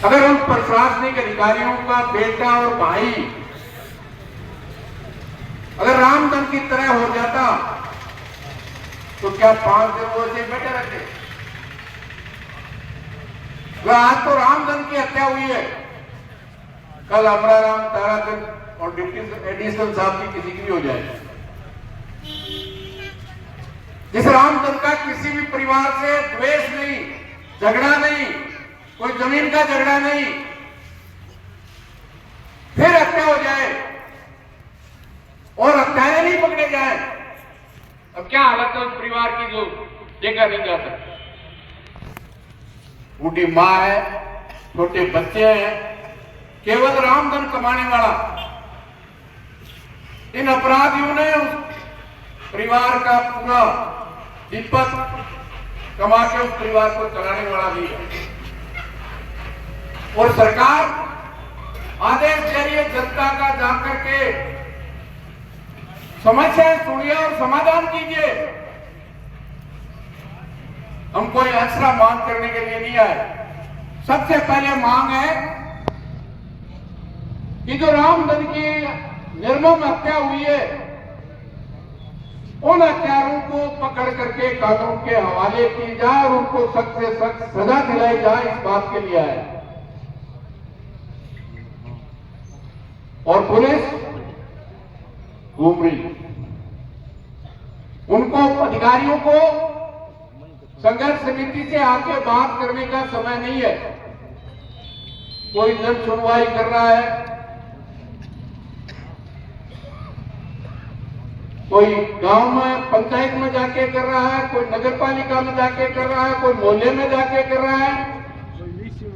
अगर उन प्रशासनिक अधिकारियों का बेटा और भाई अगर रामधन की तरह हो जाता तो क्या 5 दिन वो ऐसे बैठे रहते? आज तो रामधन की हत्या हुई है, कल अमरा राम ताराचंद और डिप्टी एडिशनल साहब की किसी की भी हो जाए। जिस रामधन का किसी भी परिवार से द्वेष नहीं, झगड़ा नहीं, कोई जमीन का झगड़ा नहीं, फिर हत्या हो जाए और हत्याएं नहीं पकड़े जाए, अब क्या हालत है उस परिवार की जो देखा नहीं जा सकता। बूढ़ी मां है, छोटे बच्चे हैं, केवल रामधन कमाने वाला इन अपराधियों ने उस परिवार का पूरा विपत कमा के उस परिवार को चलाने वाला भी है। और सरकार आदेश जारी है जनता का, जाकर के समस्याएं सुनिए और समाधान कीजिए। हम कोई आसरा मांग करने के लिए नहीं आए। सबसे पहले मांग है कि जो रामधन की निर्मम हत्या हुई है, उन हत्यारों को पकड़ करके कानून के हवाले की जाए और उनको सख्त से सख्त सजा दिलाई जाए, इस बात के लिए आए। और पुलिस घूम रही, उनको अधिकारियों को संघर्ष समिति से आके बात करने का समय नहीं है। कोई जन सुनवाई कर रहा है, कोई गांव में पंचायत में जाके कर रहा है, कोई नगर पालिका में जाके कर रहा है, कोई मोहल्ले में जाके कर रहा है,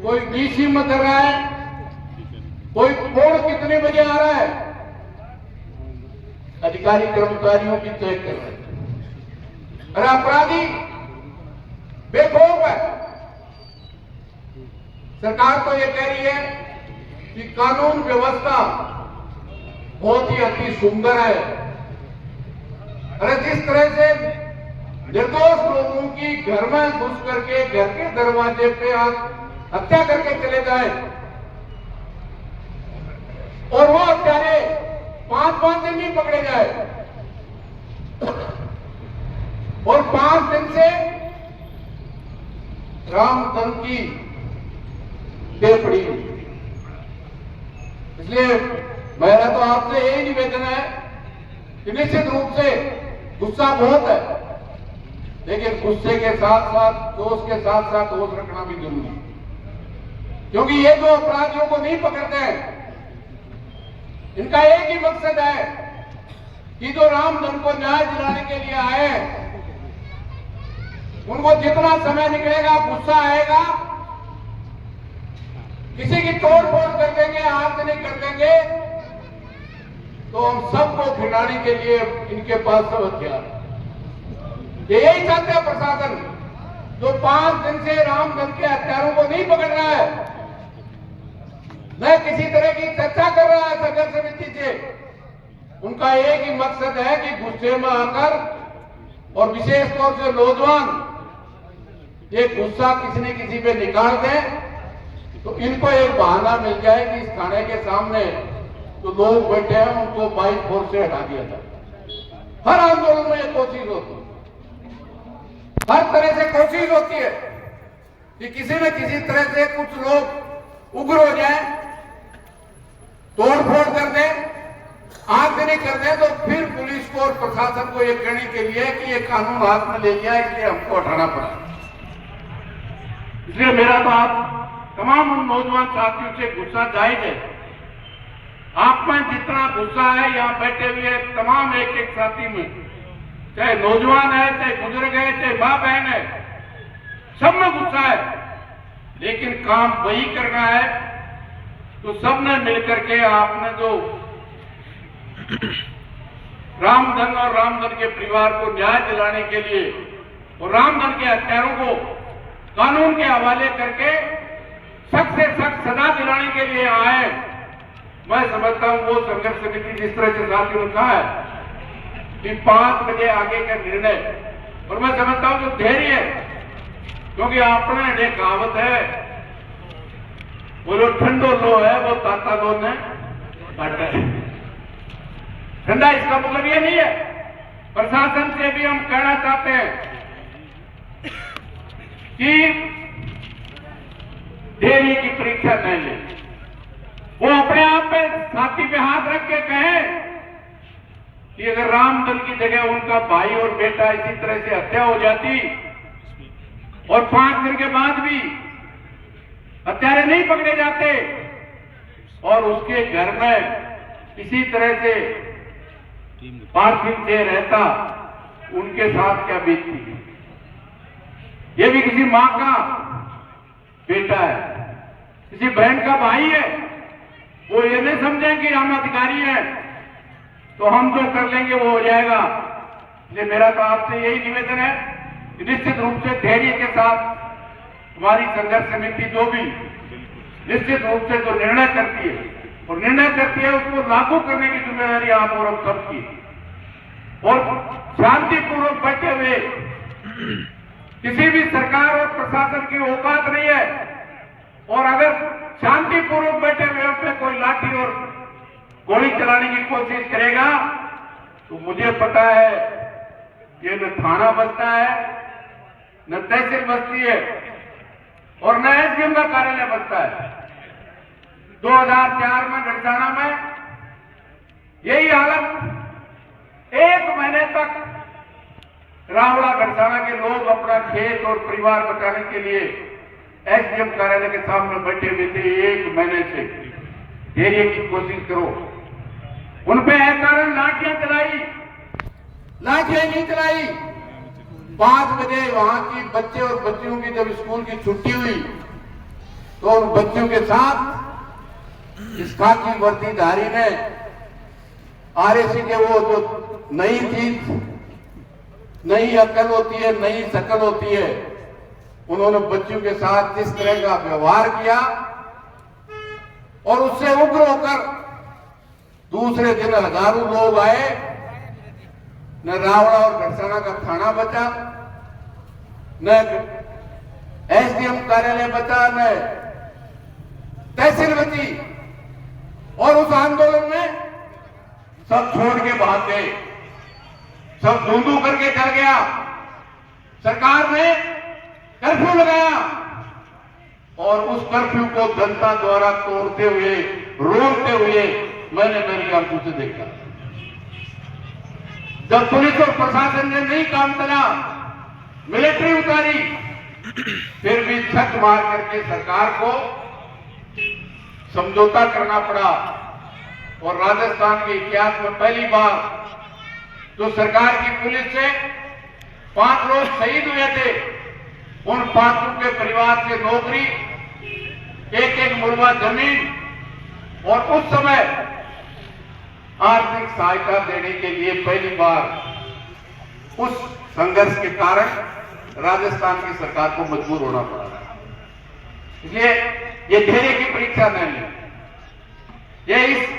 कोई बीसी में कर रहा है, कोई फोन कितने बजे आ रहा है, अधिकारी कर्मचारियों की चेक कर रहे हैं। अरे अपराधी बेखौफ है। सरकार तो ये कह रही है कि कानून व्यवस्था बहुत ही अति सुंदर है। अरे जिस तरह से निर्दोष लोगों की घर में घुस करके घर के दरवाजे पे आप हत्या करके चले जाए और वो हत्यारे 5-5 दिन नहीं पकड़े जाए और 5 दिन से रामधन की देह पड़ी। इसलिए मेरा तो आपसे यही निवेदन है कि निश्चित रूप से गुस्सा बहुत है, लेकिन गुस्से के साथ साथ जोश के साथ साथ होश रखना भी जरूरी है। क्योंकि ये जो अपराधियों को नहीं पकड़ते हैं, इनका एक ही मकसद है कि जो रामधन को न्याय दिलाने के लिए आए, उनको जितना समय निकलेगा, गुस्सा आएगा, किसी की तोड़ फोड़ कर देंगे, आगजनी कर देंगे, तो हम सबको खिलाने के लिए इनके पास सब हथियार। यही चाहते हैं प्रशासन, जो 5 दिन से रामधन के हत्यारों को नहीं पकड़ रहा है, न किसी तरह की चर्चा कर रहा है संघर्ष समिति से। उनका एक ही मकसद है कि गुस्से में आकर, और विशेष तौर से नौजवान, ये गुस्सा किसी न किसी पे निकाल दें तो इनको एक बहाना मिल जाए कि इस थाने के सामने जो लोग बैठे हैं उनको बाइक फोर्स से हटा दिया जाए। हर आंदोलन में ये कोशिश होती है, हर तरह से कोशिश होती है कि किसी न किसी तरह से कुछ लोग उग्र हो जाए, तोड़फोड़ कर दें, आगजनी कर दें, तो फिर पुलिस को और प्रशासन को ये कहने के लिए कि ये कानून हाथ में ले लिया, इसलिए हमको हटाना पड़ा। इसलिए मेरा तो आप तमाम उन नौजवान साथियों से गुस्सा जायज है। आप में जितना गुस्सा है यहाँ बैठे हुए तमाम एक एक साथी में, चाहे नौजवान है, चाहे बुजुर्ग है, चाहे माँ बहन है, सब में गुस्सा है। लेकिन काम वही करना है तो सबने मिलकर के आपने जो रामधन और रामधन के परिवार को न्याय दिलाने के लिए और रामधन के हत्यारों को कानून के हवाले करके सख्त से सख्त सजा दिलाने के लिए आए। मैं समझता हूं वो संघर्ष समिति जिस तरह से साथियों ने कहा है कि 5 बजे आगे का निर्णय, और मैं समझता हूं जो धैर्य है, क्योंकि आपने एक कहावत है, वो जो ठंडो लो है वो ताता लो ने काटा है। ठंडा इसका मतलब ये नहीं है। प्रशासन से भी हम कहना चाहते हैं कि देरी की परीक्षा न ले। वो अपने आप पे छाती पे हाथ रख के कहें कि अगर रामदल की जगह उनका भाई और बेटा इसी तरह से हत्या हो जाती और 5 दिन के बाद भी हत्यारे नहीं पकड़े जाते और उसके घर में इसी तरह से पार्थिव देह रहता, उनके साथ क्या बीतती। ये भी किसी मां का बेटा है, किसी बहन का भाई है। वो ये नहीं समझें कि हम अधिकारी हैं तो हम जो कर लेंगे वो हो जाएगा। इसलिए मेरा तो आपसे यही निवेदन है कि निश्चित रूप से धैर्य के साथ हमारी संघर्ष समिति जो भी निश्चित रूप से जो निर्णय करती है और निर्णय करती है उसको लागू करने की जिम्मेदारी आप और हम सबकी। और शांतिपूर्वक बैठे हुए किसी भी सरकार और प्रशासन की औकात नहीं है। और अगर शांतिपूर्वक बैठे हुए पे कोई लाठी और गोली चलाने की कोशिश करेगा तो मुझे पता है ये न थाना बचता है, न तहसील बचती है और न एसडीएम का कार्यालय बचता है। 2004 में गढ़चाना में यही हालत 1 महीने तक रावड़ा गढ़चाना के लोग अपना खेत और परिवार बचाने के लिए एसडीएम कार्यालय के सामने बैठे हुए थे। 1 महीने से धैर्य की कोशिश करो। उनपे अकारण लाठियां चलाई, लाठियां नहीं चलाई। 5 बजे वहां की बच्चे और बच्चियों की जब स्कूल की छुट्टी हुई तो उन बच्चियों के साथ इस खाकी वर्दीधारी ने आरएसी के वो जो नई चीज, नई अकल होती है, नई शकल होती है, उन्होंने बच्चियों के साथ जिस तरह का व्यवहार किया और उससे उग्र होकर दूसरे दिन हजारों लोग आए। न रावड़ा और गढ़चाना का थाना बचा, न एसडीएम कार्यालय बचा, न तहसील बची। और उस आंदोलन में सब छोड़ के भाग गए, सब धूंधू करके चल गया। सरकार ने कर्फ्यू लगाया और उस कर्फ्यू को जनता द्वारा तोड़ते हुए, रोकते हुए मैंने मेरी आंखों से देखा। जब पुलिस और प्रशासन ने नहीं काम करा, मिलिट्री उतारी, फिर भी छत मार करके सरकार को समझौता करना पड़ा। और राजस्थान के इतिहास में पहली बार जो सरकार की पुलिस से 5 लोग शहीद हुए थे, उन 5 के परिवार से नौकरी, 1-1 मुर्गा जमीन और उस समय आर्थिक सहायता देने के लिए पहली बार उस संघर्ष के कारण राजस्थान की सरकार को मजबूर होना पड़ा। इसलिए ये धैर्य की परीक्षा नहीं है। ये इस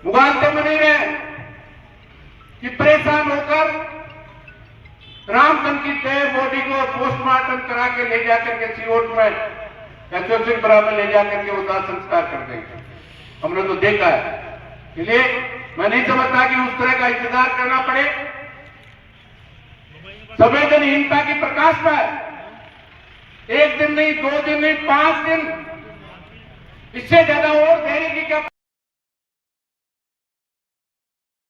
मुगालते में नहीं रहे कि परेशान होकर रामचंद्र की तय बॉडी को पोस्टमार्टम करा के ले जाकर के सियोट में एसोसिएशनपुरा में ले जाकर के वो दाह संस्कार कर देंगे। हमने तो देखा है। इसलिए मैं नहीं समझता कि उस तरह का इंतजार करना पड़े। संवेदनहीनता की प्रकाश में 1 दिन नहीं, 2 दिन नहीं, 5 दिन, इससे ज्यादा और धैर्य की क्या